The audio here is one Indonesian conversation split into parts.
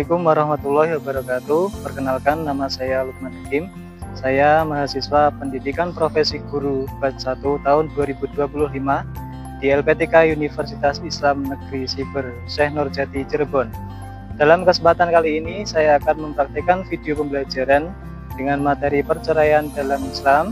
Assalamualaikum warahmatullahi wabarakatuh. Perkenalkan, nama saya Lukman Hakim. Saya mahasiswa Pendidikan Profesi Guru batch 1 tahun 2025 di LPTK Universitas Islam Negeri Siber, Syekh Nurjati, Cirebon. Dalam kesempatan kali ini, saya akan mempraktikkan video pembelajaran dengan materi perceraian dalam Islam,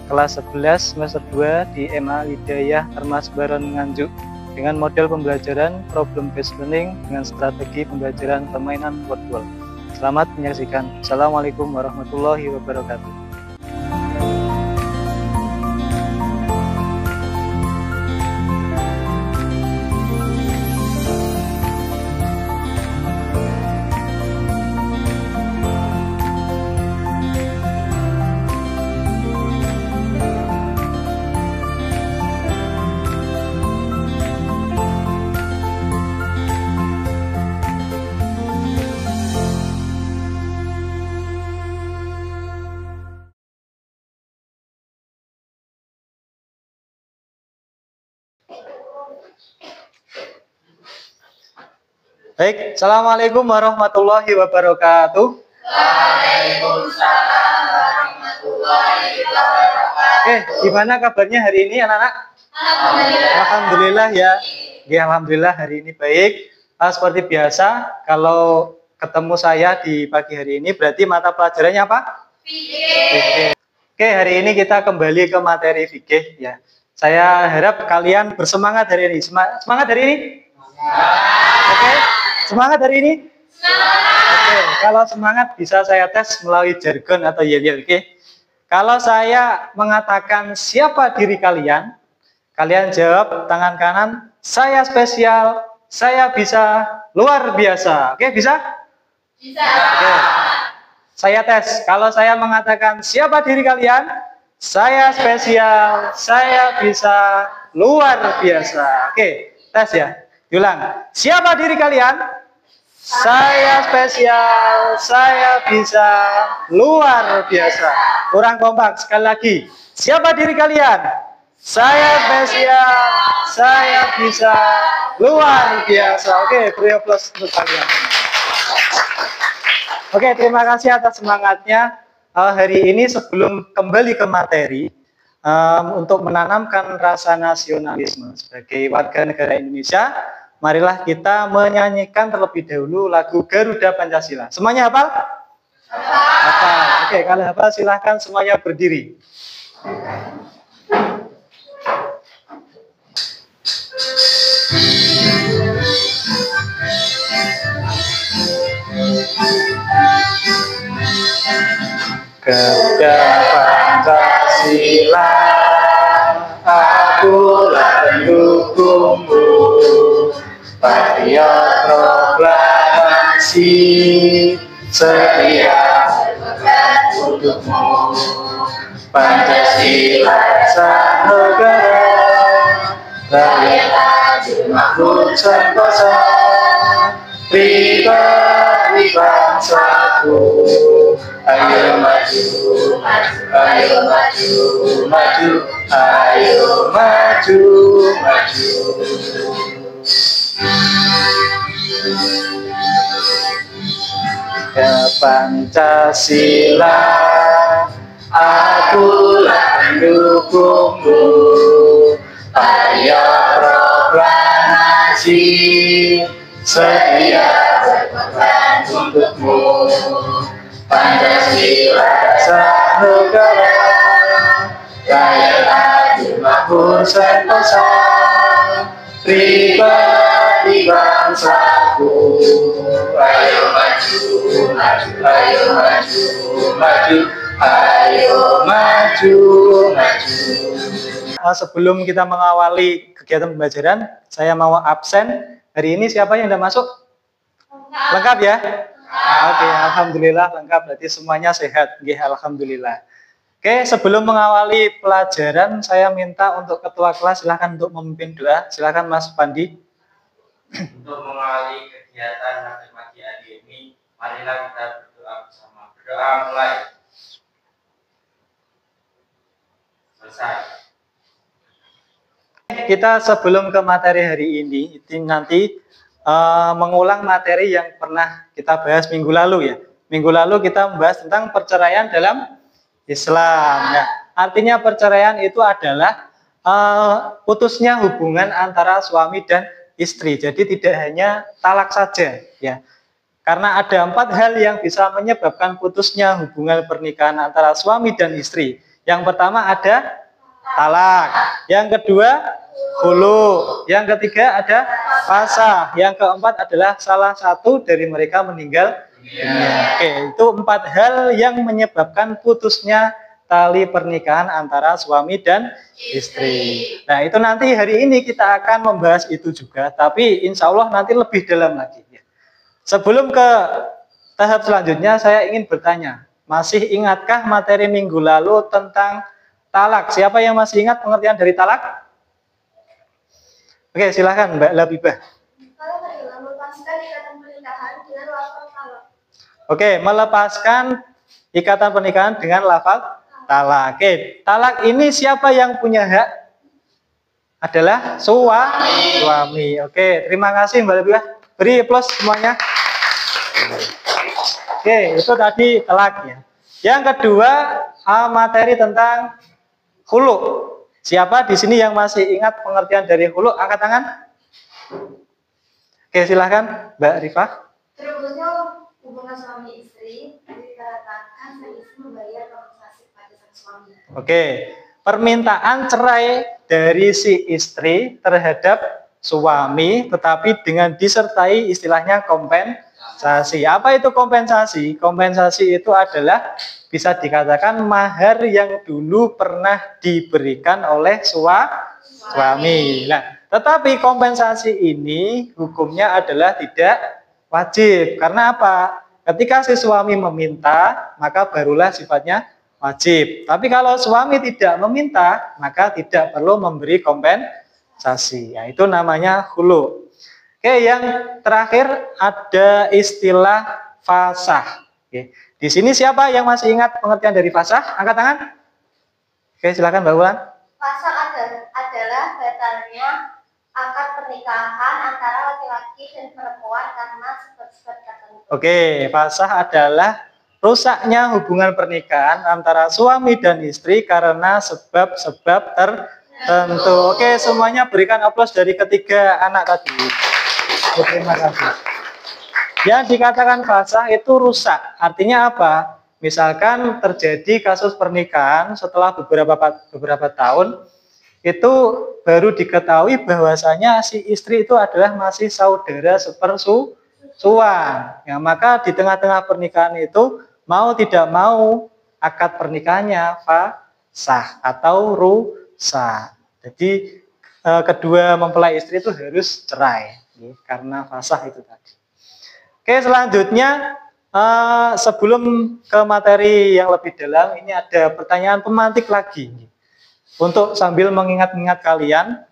kelas 11 semester 2 di MA Hidayah Termas Baron Nganjuk, dengan model pembelajaran problem based learning dengan strategi pembelajaran permainan wordwall. Selamat menyaksikan. Assalamualaikum warahmatullahi wabarakatuh. Baik, Assalamualaikum warahmatullahi wabarakatuh. Waalaikumsalam warahmatullahi wabarakatuh. Gimana kabarnya hari ini anak-anak? Alhamdulillah ya. Alhamdulillah hari ini baik. Seperti biasa, kalau ketemu saya di pagi hari ini berarti mata pelajarannya apa? Fikih. Hari ini kita kembali ke materi fikih ya. Saya harap kalian bersemangat hari ini. Semangat hari ini? Semangat hari ini? Kalau semangat bisa saya tes melalui jargon atau yel-yel. Kalau saya mengatakan siapa diri kalian, kalian jawab tangan kanan, saya spesial, saya bisa, luar biasa. Bisa? Bisa. Saya tes. Kalau saya mengatakan siapa diri kalian, saya spesial, saya bisa, luar biasa. Tes ya. Diulang. Siapa diri kalian? Saya spesial, saya bisa, luar biasa. Kurang kompak, sekali lagi. Siapa diri kalian? Saya spesial, saya bisa, luar biasa. Beri aplaus untuk kalian. Terima kasih atas semangatnya. Hari ini sebelum kembali ke materi, untuk menanamkan rasa nasionalisme sebagai warga negara Indonesia, marilah kita menyanyikan terlebih dahulu lagu Garuda Pancasila. Semuanya hafal? Hafal. Kalau hafal silahkan semuanya berdiri. Garuda Pancasila, akulah pendukungmu, patriot proklamasi, setia berkorban untukmu. Pancasila sang negara, rakyat adil makmur sentosa, pribadi bangsaku. Ayo maju, maju, ayo maju, maju, ayo maju, maju. Ya Pancasila, akulah pendukungmu, ayo proklamasi, setia berkorban untukmu. Pancasila sang negara, rakyat adil makmur sentosa, pribadi bangsaku. Ayo maju, maju, ayo maju, maju, ayo maju, maju. Sebelum kita mengawali kegiatan pembelajaran, saya mau absen. Hari ini siapa yang sudah masuk? Lengkap ya? Alhamdulillah lengkap, berarti semuanya sehat. Alhamdulillah. Sebelum mengawali pelajaran, saya minta untuk ketua kelas silahkan untuk memimpin doa. Silahkan Mas Pandi. Untuk mengawali kegiatan matematika hari ini, marilah kita berdoa bersama. Berdoa mulai. Selesai. Kita sebelum ke materi hari ini, nanti mengulang materi yang pernah kita bahas minggu lalu ya. Minggu lalu kita membahas tentang perceraian dalam Islam. Ya. Artinya perceraian itu adalah putusnya hubungan antara suami dan istri. Jadi tidak hanya talak saja ya. Karena ada 4 hal yang bisa menyebabkan putusnya hubungan pernikahan antara suami dan istri. Yang pertama ada talak. Yang kedua khulu. Yang ketiga ada fasah. Yang keempat adalah salah satu dari mereka meninggal dunia. Oke, itu 4 hal yang menyebabkan putusnya tali pernikahan antara suami dan istri. Nah, itu nanti hari ini kita akan membahas itu juga, tapi insya Allah nanti lebih dalam lagi. Sebelum ke tahap selanjutnya, saya ingin bertanya, masih ingatkah materi minggu lalu tentang talak? Siapa yang masih ingat pengertian dari talak? Oke, silahkan Mbak Labibah. Talak adalah melepaskan ikatan pernikahan dengan lafaz talak. Oke, melepaskan ikatan pernikahan dengan lafaz talak. Oke, talak ini siapa yang punya hak? Adalah suami. Oke, terima kasih Mbak Labibah. Beri plus semuanya. Oke, itu tadi talak ya. Yang kedua, materi tentang khulu. Siapa di sini yang masih ingat pengertian dari khulu? Angkat tangan. Oke, silahkan Mbak Rifah. Terputusnya hubungan suami istri dikarenakan sang istri membayar kompensasi pada sang suami. Oke, permintaan cerai dari si istri terhadap suami, tetapi dengan disertai istilahnya kompensasi. Apa itu kompensasi? Kompensasi itu adalah bisa dikatakan mahar yang dulu pernah diberikan oleh suami. Nah, tetapi kompensasi ini hukumnya adalah tidak wajib. Karena apa? Ketika si suami meminta, maka barulah sifatnya wajib. Tapi kalau suami tidak meminta, maka tidak perlu memberi kompensasi. Ya, itu namanya khulu. Oke, yang terakhir ada istilah fasah. Oke. Di sini siapa yang masih ingat pengertian dari fasah? Angkat tangan. Oke, silakan Mbak Wulan. Fasah adalah batalnya akad pernikahan antara laki-laki dan perempuan karena sebab-sebab tertentu. Oke, fasah adalah rusaknya hubungan pernikahan antara suami dan istri karena sebab-sebab tertentu. Oke, semuanya berikan aplaus dari ketiga anak tadi. Terima kasih. Yang dikatakan fasah itu rusak. Artinya apa? Misalkan terjadi kasus pernikahan setelah beberapa tahun, itu baru diketahui bahwasanya si istri itu adalah masih saudara sepersusuan. Ya, maka di tengah-tengah pernikahan itu mau tidak mau akad pernikahannya fasah atau rusak. Jadi kedua mempelai istri itu harus cerai karena fasah itu tadi. Oke, selanjutnya sebelum ke materi yang lebih dalam, ini ada pertanyaan pemantik lagi. Untuk sambil mengingat-ingat kalian,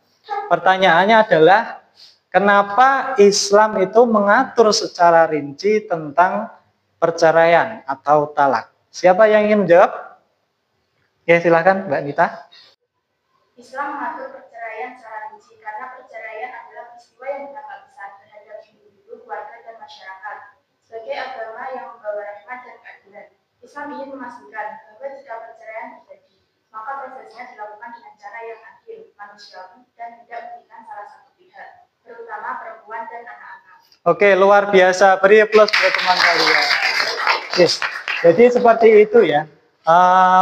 pertanyaannya adalah kenapa Islam itu mengatur secara rinci tentang perceraian atau talak? Siapa yang ingin menjawab? Ya, silakan Mbak Nita. Islam mengatur perceraian secara rinci karena perceraian adalah peristiwa yang berdampak besar terhadap individu, keluarga, dan masyarakat. Sebagai agama yang membawa rahmat dan keadilan, Islam ingin memastikan bahwa jika perceraian terjadi, maka prosesnya dilakukan dengan cara yang adil, manusiawi, dan tidak merugikan salah satu pihak, terutama perempuan dan anak-anak. Oke, luar biasa. Beri aplaus buat teman kalian. Yes. Jadi seperti itu ya.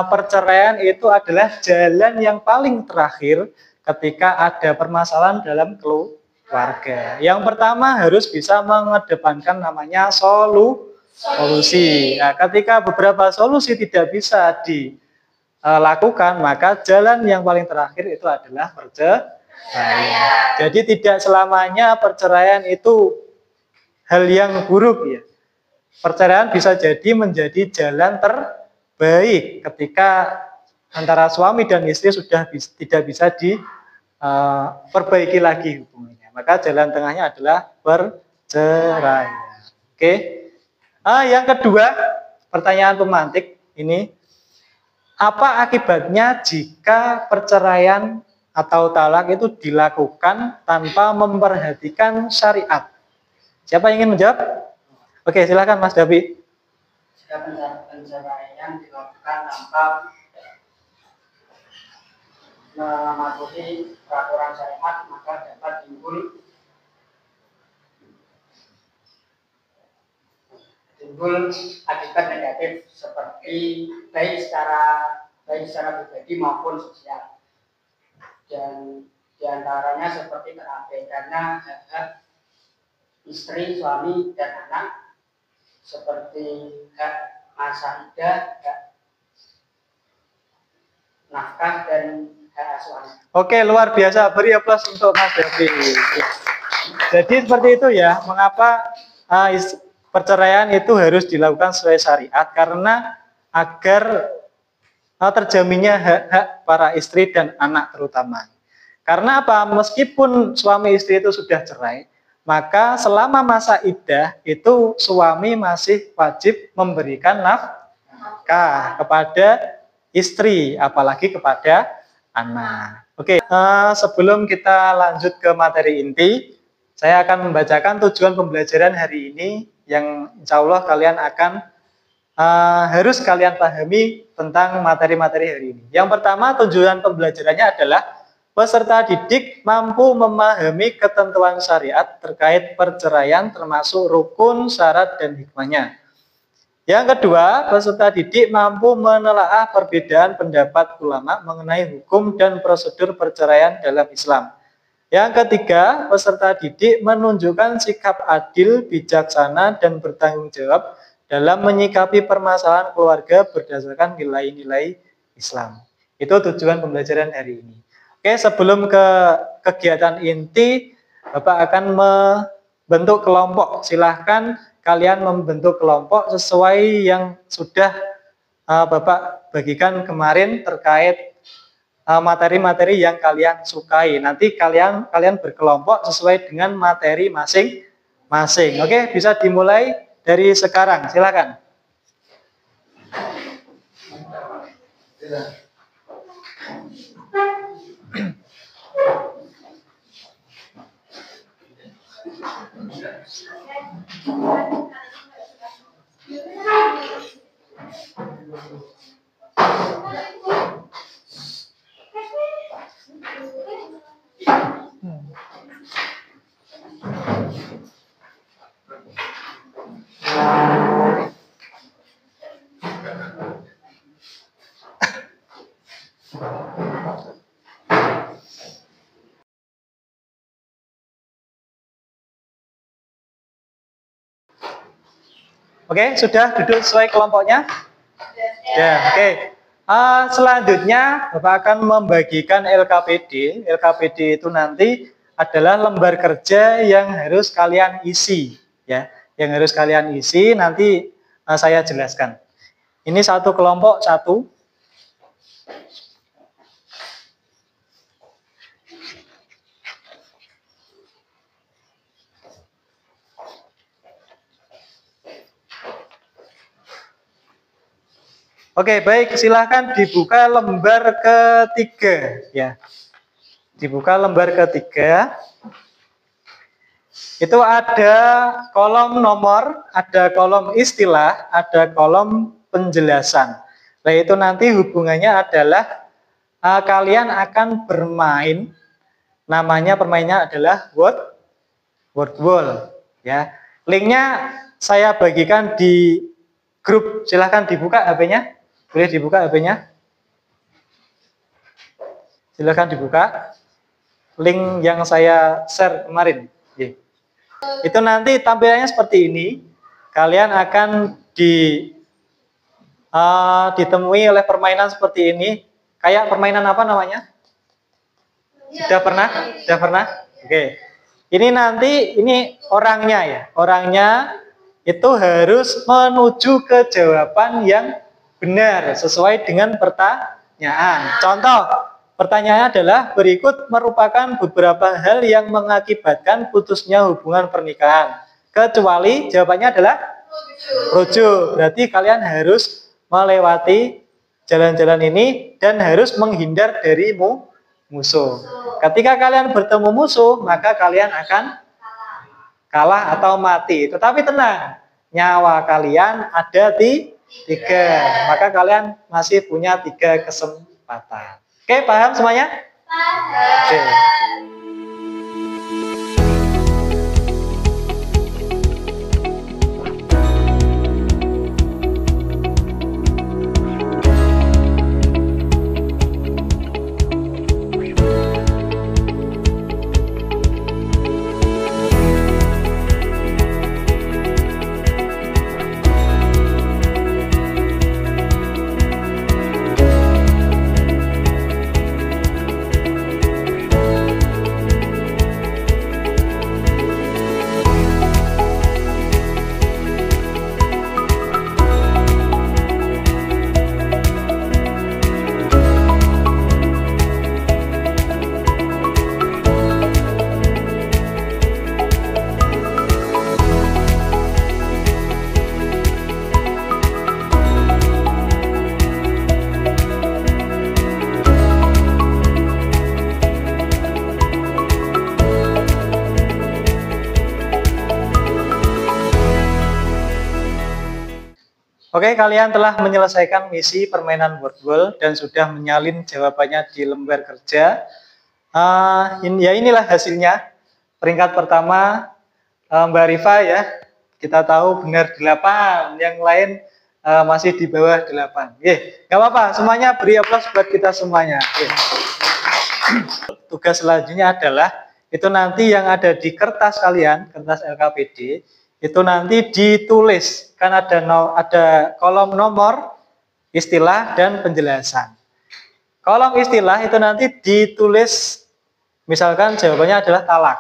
Perceraian itu adalah jalan yang paling terakhir ketika ada permasalahan dalam keluarga. Yang pertama harus bisa mengedepankan namanya solusi. Nah, ketika beberapa solusi tidak bisa dilakukan, maka jalan yang paling terakhir itu adalah perceraian. Jadi tidak selamanya perceraian itu hal yang buruk ya. Perceraian bisa jadi menjadi jalan terbaik ketika antara suami dan istri sudah tidak bisa diperbaiki lagi hubungannya. Maka jalan tengahnya adalah perceraian. Oke. Yang kedua, pertanyaan pemantik ini, apa akibatnya jika perceraian atau talak itu dilakukan tanpa memperhatikan syariat? Siapa yang ingin menjawab? Oke, silakan Mas Davi. Jika penceraian dilakukan tanpa mematuhi peraturan syariat, maka dapat timbul akibat negatif seperti baik secara pribadi maupun sosial. Dan diantaranya seperti terabaikannya hak istri, suami, dan anak, seperti hak masa idah, hak nafkah, dan hak asuhan. Oke, luar biasa. Beri aplaus untuk Mas Davi. Jadi seperti itu ya, mengapa perceraian itu harus dilakukan sesuai syariat, karena agar terjaminnya hak-hak para istri dan anak terutama. Karena apa? Meskipun suami istri itu sudah cerai, maka selama masa iddah itu suami masih wajib memberikan nafkah kepada istri, apalagi kepada anak. Oke, sebelum kita lanjut ke materi inti, saya akan membacakan tujuan pembelajaran hari ini yang insya Allah kalian akan harus kalian pahami tentang materi-materi hari ini. Yang pertama, tujuan pembelajarannya adalah peserta didik mampu memahami ketentuan syariat terkait perceraian termasuk rukun, syarat, dan hikmahnya. Yang kedua, peserta didik mampu menelaah perbedaan pendapat ulama mengenai hukum dan prosedur perceraian dalam Islam. Yang ketiga, peserta didik menunjukkan sikap adil, bijaksana, dan bertanggung jawab dalam menyikapi permasalahan keluarga berdasarkan nilai-nilai Islam. Itu tujuan pembelajaran hari ini. Oke, sebelum ke kegiatan inti, Bapak akan membentuk kelompok. Silahkan kalian membentuk kelompok sesuai yang sudah Bapak bagikan kemarin terkait materi-materi yang kalian sukai. Nanti kalian berkelompok sesuai dengan materi masing-masing. Oke, bisa dimulai dari sekarang. Silakan. Oke, sudah duduk sesuai kelompoknya? Ya, oke. Selanjutnya Bapak akan membagikan LKPD. LKPD itu nanti adalah lembar kerja yang harus kalian isi, ya. Yang harus kalian isi nanti saya jelaskan. Ini satu kelompok satu. Oke, baik, silahkan dibuka lembar ketiga, ya. Dibuka lembar ketiga. Itu ada kolom nomor, ada kolom istilah, ada kolom penjelasan. Nah, itu nanti hubungannya adalah kalian akan bermain. Namanya permainnya adalah word wall, ya. Linknya saya bagikan di grup. Silahkan dibuka HP-nya. Boleh dibuka HP-nya? Silakan dibuka. Link yang saya share kemarin. Itu nanti tampilannya seperti ini. Kalian akan ditemui oleh permainan seperti ini. Kayak permainan apa namanya? Sudah pernah? Sudah pernah? Oke. Ini nanti ini orangnya ya. Orangnya itu harus menuju ke jawaban yang benar sesuai dengan pertanyaan. Contoh, pertanyaannya adalah berikut merupakan beberapa hal yang mengakibatkan putusnya hubungan pernikahan. Kecuali jawabannya adalah rujuk. Berarti kalian harus melewati jalan-jalan ini dan harus menghindar dari musuh. Ketika kalian bertemu musuh, maka kalian akan kalah atau mati. Tetapi tenang, nyawa kalian ada di 3, maka kalian masih punya 3 kesempatan. Oke, paham semuanya? Paham. Oke. Oke, kalian telah menyelesaikan misi permainan wordwall dan sudah menyalin jawabannya di lembar kerja. Ya inilah hasilnya. Peringkat pertama Mbak Rifa ya, kita tahu benar 8, yang lain masih di bawah 8. Nggak apa-apa, semuanya beri aplaus buat kita semuanya. Tugas selanjutnya adalah itu nanti yang ada di kertas kalian, kertas LKPD, itu nanti ditulis, kan ada kolom nomor, istilah, dan penjelasan. Kolom istilah itu nanti ditulis, misalkan jawabannya adalah talak.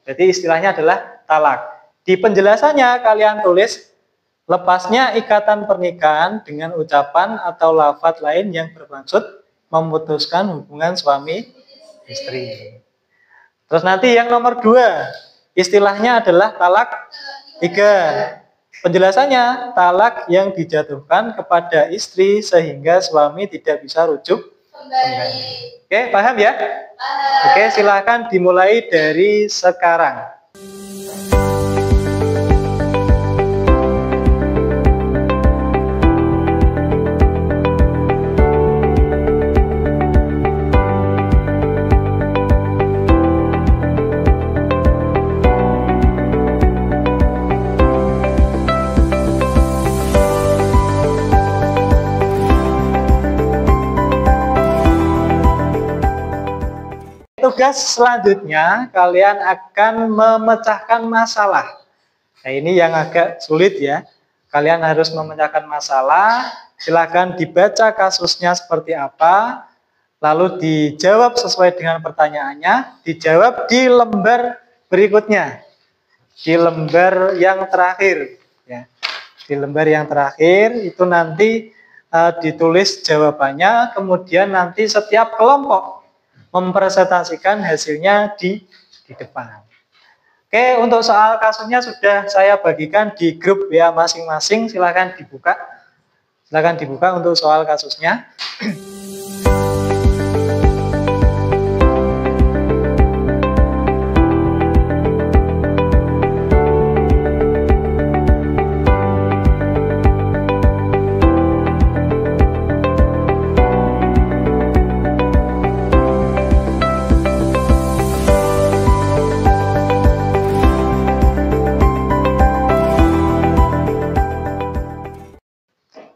Jadi istilahnya adalah talak. Di penjelasannya kalian tulis, lepasnya ikatan pernikahan dengan ucapan atau lafadz lain yang bermaksud memutuskan hubungan suami istri. Terus nanti yang nomor 2, istilahnya adalah talak 3. Penjelasannya, talak yang dijatuhkan kepada istri sehingga suami tidak bisa rujuk kembali. Oke, paham ya? Paham. Oke, silakan dimulai dari sekarang. Tugas selanjutnya kalian akan memecahkan masalah. Nah, ini yang agak sulit ya. Kalian harus memecahkan masalah. Silakan dibaca kasusnya seperti apa, lalu dijawab sesuai dengan pertanyaannya, dijawab di lembar berikutnya, di lembar yang terakhir ya. Di lembar yang terakhir itu nanti ditulis jawabannya, kemudian nanti setiap kelompok mempresentasikan hasilnya di depan. Oke, untuk soal kasusnya sudah saya bagikan di grup ya masing-masing. Silakan dibuka. Silakan dibuka untuk soal kasusnya.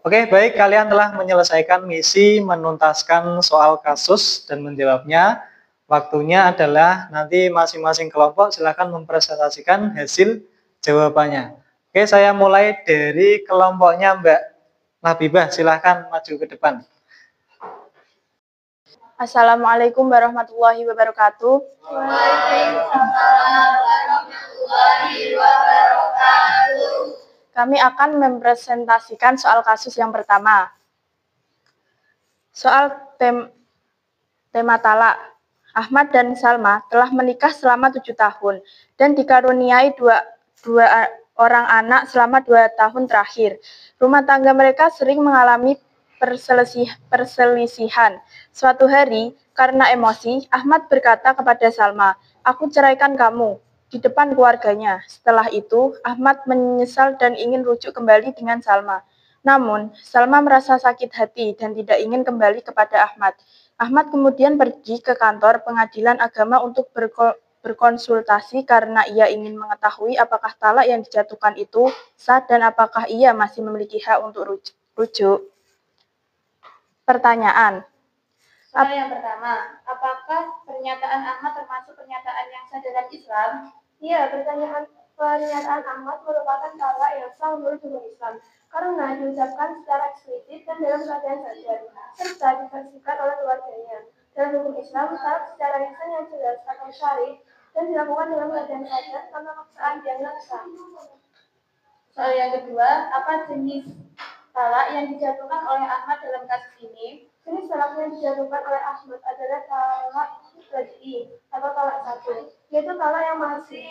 Oke, baik, kalian telah menyelesaikan misi menuntaskan soal kasus dan menjawabnya. Waktunya adalah nanti masing-masing kelompok silakan mempresentasikan hasil jawabannya. Oke, saya mulai dari kelompoknya Mbak Nabibah, silakan maju ke depan. Assalamualaikum warahmatullahi wabarakatuh. Waalaikumsalam warahmatullahi wabarakatuh. Kami akan mempresentasikan soal kasus yang pertama. Soal tema talak. Ahmad dan Salma telah menikah selama 7 tahun dan dikaruniai dua orang anak selama 2 tahun terakhir. Rumah tangga mereka sering mengalami perselisihan. Suatu hari, karena emosi, Ahmad berkata kepada Salma, "Aku ceraikan kamu." di depan keluarganya. Setelah itu, Ahmad menyesal dan ingin rujuk kembali dengan Salma. Namun, Salma merasa sakit hati dan tidak ingin kembali kepada Ahmad. Ahmad kemudian pergi ke kantor pengadilan agama untuk berkonsultasi karena ia ingin mengetahui apakah talak yang dijatuhkan itu sah dan apakah ia masih memiliki hak untuk rujuk. Pertanyaan. Soal yang pertama, apakah pernyataan Ahmad termasuk pernyataan yang sah dalam Islam? Iya, pernyataan Ahmad merupakan talak yang sah menurut hukum Islam karena diucapkan secara eksplisit dan dalam keadaan sadar, serta disaksikan oleh keluarganya. Dalam hukum Islam, talak secara lisan yang jelas atau syar'i dan dilakukan dalam keadaan sadar tanpa paksaan dianggap sah. Soal yang kedua, apa jenis talak yang dijatuhkan oleh Ahmad dalam kasus ini? Jenis talak yang dijatuhkan oleh Ahmad adalah talak raj'i atau talak satu, yaitu talak yang masih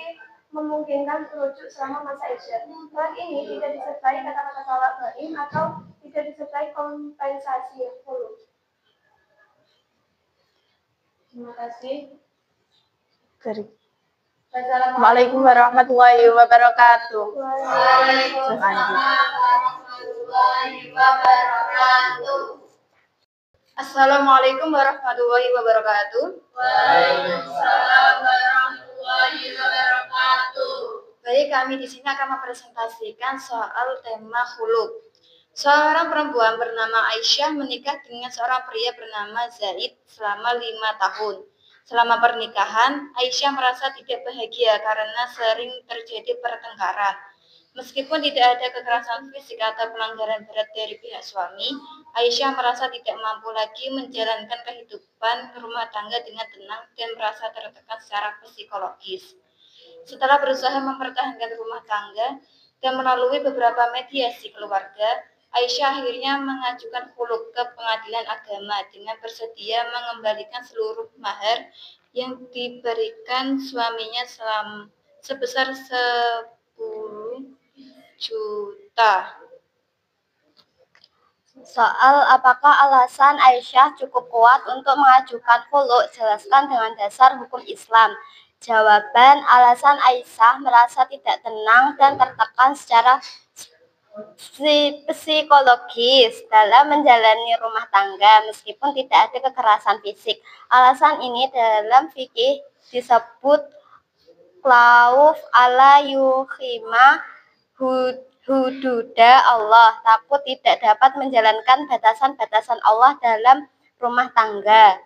memungkinkan rujuk selama masa iddah. Talak ini tidak disertai kata-kata talak bain atau tidak disertai kompensasi hulu. Terima kasih. Assalamualaikum warahmatullahi wabarakatuh. Waalaikumsalam warahmatullahi wabarakatuh. Assalamualaikum warahmatullahi wabarakatuh. Waalaikumsalam warahmatullahi wabarakatuh. Baik, kami di sini akan mempresentasikan soal tema khuluk. Seorang perempuan bernama Aisyah menikah dengan seorang pria bernama Zaid selama 5 tahun. Selama pernikahan, Aisyah merasa tidak bahagia karena sering terjadi pertengkaran. Meskipun tidak ada kekerasan fisik atau pelanggaran berat dari pihak suami, Aisyah merasa tidak mampu lagi menjalankan kehidupan rumah tangga dengan tenang dan merasa tertekan secara psikologis. Setelah berusaha mempertahankan rumah tangga dan melalui beberapa mediasi keluarga, Aisyah akhirnya mengajukan khuluk ke pengadilan agama dengan bersedia mengembalikan seluruh mahar yang diberikan suaminya sebesar 10 juta. Soal apakah alasan Aisyah cukup kuat untuk mengajukan khuluk, jelaskan dengan dasar hukum Islam. Jawaban, alasan Aisyah merasa tidak tenang dan tertekan secara psikologis dalam menjalani rumah tangga meskipun tidak ada kekerasan fisik. Alasan ini dalam fikih disebut khauf ala yukhima hududa Allah, takut tidak dapat menjalankan batasan-batasan Allah dalam rumah tangga.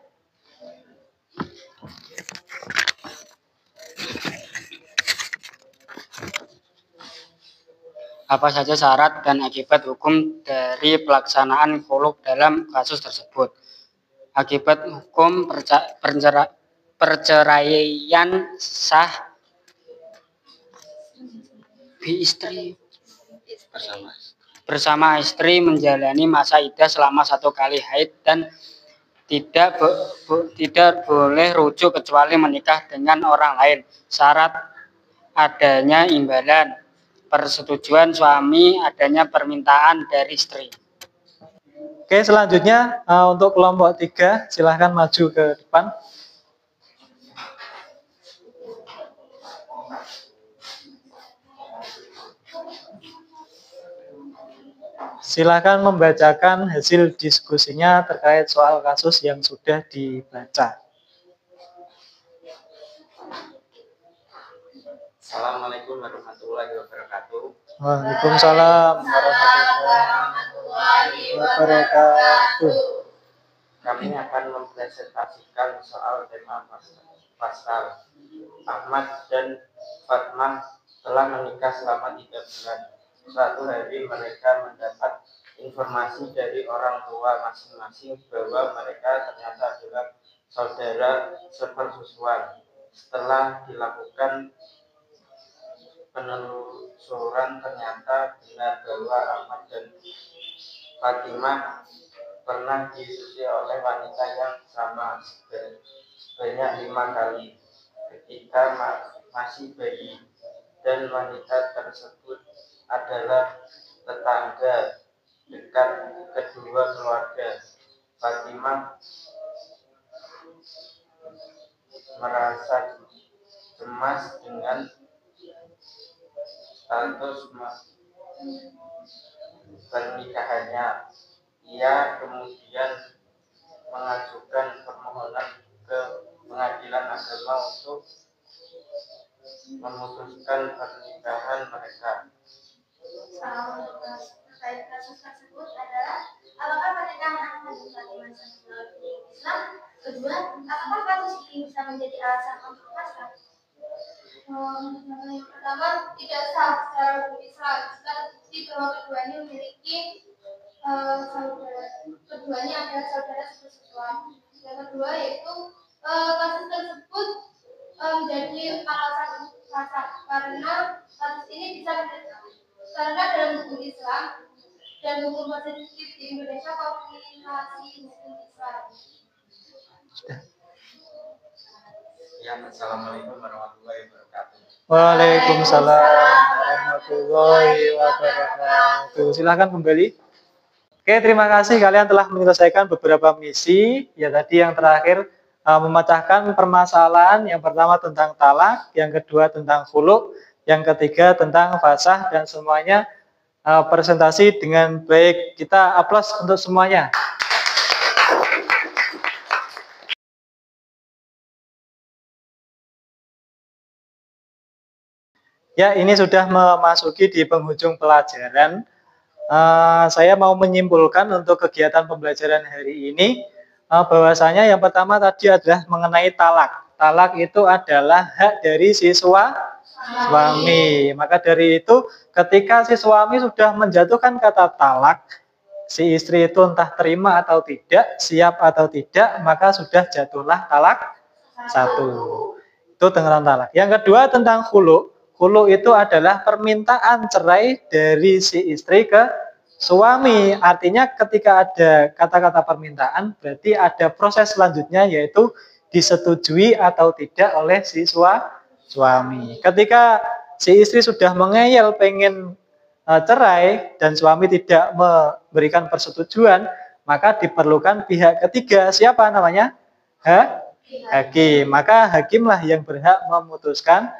Apa saja syarat dan akibat hukum dari pelaksanaan khuluk dalam kasus tersebut? Akibat hukum perceraian sah istri bersama istri menjalani masa iddah selama 1 kali haid dan tidak boleh rujuk kecuali menikah dengan orang lain. Syarat adanya imbalan, persetujuan suami, adanya permintaan dari istri. Oke, selanjutnya untuk kelompok 3 silahkan maju ke depan. Silakan membacakan hasil diskusinya terkait soal kasus yang sudah dibaca. Assalamualaikum warahmatullahi wabarakatuh. Waalaikumsalam warahmatullahi wabarakatuh. Kami akan mempresentasikan soal tema pasal. Ahmad dan Fatmah telah menikah selama 3 bulan. Suatu hari mereka mendapat informasi dari orang tua masing-masing bahwa mereka ternyata adalah saudara sepersusuan. Setelah dilakukan penelusuran, ternyata benar bahwa Ahmad dan Fatimah pernah disusui oleh wanita yang sama sebanyak 5 kali ketika masih bayi, dan wanita tersebut adalah tetangga dekat kedua keluarga. Fatimah merasa cemas dengan kemudian mengajukan permohonan ke pengadilan agama untuk memutuskan pernikahan mereka. Terkait kasus tersebut adalah apakah pernikahan anak mendekati masa Islam? Kedua, apakah kasus ini bisa menjadi alasan untuk fasad? Yang pertama, tidak sah secara hukum Islam. Bukti bahwa keduanya memiliki keduanya adalah saudara sepupu. Yang kedua yaitu kasus tersebut menjadi alasan untuk fasad karena kasus ini bisa karena dalam hukum Islam dan hukum positif di Indonesia kombinasi hukum Islam. Ya, assalamualaikum warahmatullahi wabarakatuh. Waalaikumsalam warahmatullahi wabarakatuh. Silakan kembali. Oke, terima kasih kalian telah menyelesaikan beberapa misi. Ya, tadi yang terakhir memecahkan permasalahan. Yang pertama tentang talak, yang kedua tentang khulu, yang ketiga tentang fasah, dan semuanya presentasi dengan baik. Kita aplaus untuk semuanya. Ya, ini sudah memasuki di penghujung pelajaran. Saya mau menyimpulkan untuk kegiatan pembelajaran hari ini bahwasanya yang pertama tadi adalah mengenai talak. Talak itu adalah hak dari si suami. Maka dari itu ketika si suami sudah menjatuhkan kata talak, si istri itu entah terima atau tidak, siap atau tidak, maka sudah jatuhlah talak satu. Itu tentang talak. Yang kedua tentang khulu. Khulu itu adalah permintaan cerai dari si istri ke suami. Artinya ketika ada kata-kata permintaan, berarti ada proses selanjutnya yaitu disetujui atau tidak oleh si suami. Ketika si istri sudah mengeyel pengen cerai dan suami tidak memberikan persetujuan, maka diperlukan pihak ketiga. Siapa namanya? Hakim. Maka hakimlah yang berhak memutuskan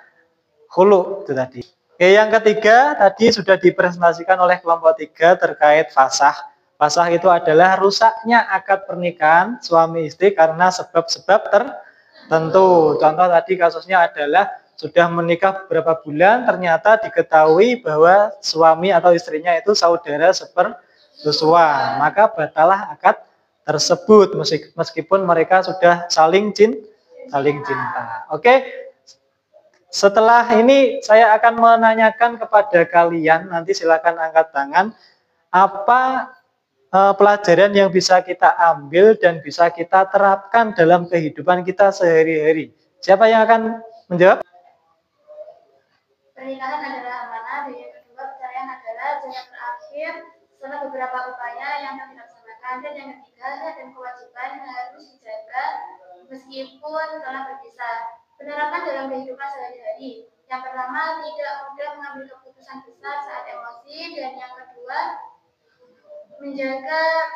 khulu itu tadi. Oke, yang ketiga tadi sudah dipresentasikan oleh kelompok 3 terkait fasah. Fasah itu adalah rusaknya akad pernikahan suami istri karena sebab-sebab tertentu. Contoh tadi kasusnya adalah sudah menikah beberapa bulan, ternyata diketahui bahwa suami atau istrinya itu saudara sepersusuan, maka batalah akad tersebut meskipun mereka sudah saling cinta. Oke. Setelah ini saya akan menanyakan kepada kalian, nanti silakan angkat tangan, apa pelajaran yang bisa kita ambil dan bisa kita terapkan dalam kehidupan kita sehari-hari. Siapa yang akan menjawab? Pernikahan adalah amanah, dan yang kedua perceraian adalah jalan terakhir setelah beberapa upaya yang akan dilaksanakan, dan yang ketiga hak dan kewajiban harus dijaga meskipun telah berpisah. Penerapan dalam kehidupan sehari-hari. Yang pertama, tidak mudah mengambil keputusan besar saat emosi, dan yang kedua, menjaga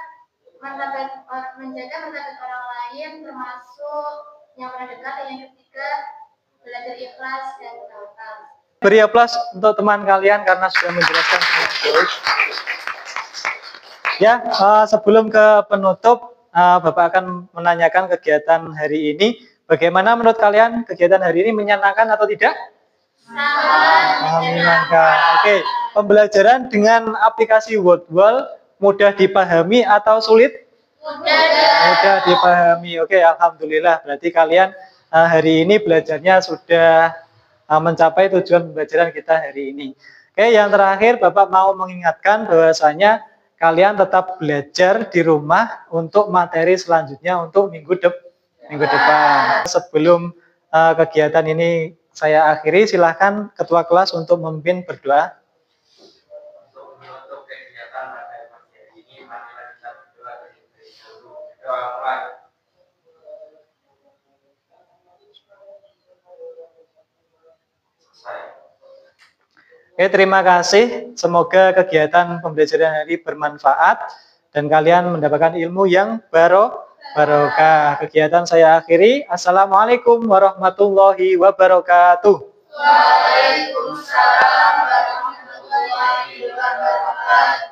martabat orang lain termasuk yang pernah dekat, dan yang ketiga, belajar ikhlas dan tawakal. Beri aplaus untuk teman kalian karena sudah menjelaskan dengan baik. Ya, sebelum ke penutup, Bapak akan menanyakan kegiatan hari ini. Bagaimana menurut kalian kegiatan hari ini menyenangkan atau tidak? Menyenangkan. Oke, pembelajaran dengan aplikasi Wordwall mudah dipahami atau sulit? Mudah dipahami. Oke, alhamdulillah. Berarti kalian hari ini belajarnya sudah mencapai tujuan pembelajaran kita hari ini. Oke, yang terakhir Bapak mau mengingatkan bahwasanya kalian tetap belajar di rumah untuk materi selanjutnya untuk minggu depan. Sebelum kegiatan ini saya akhiri, silahkan ketua kelas untuk memimpin berdoa. Untuk menutup kegiatan pada pagi hari ini, marilah kita berdoa terlebih dahulu. Doa. Oke, terima kasih. Semoga kegiatan pembelajaran hari bermanfaat dan kalian mendapatkan ilmu yang barokah. Kegiatan saya akhiri. Assalamualaikum warahmatullahi wabarakatuh. Waalaikumsalam warahmatullahi wabarakatuh.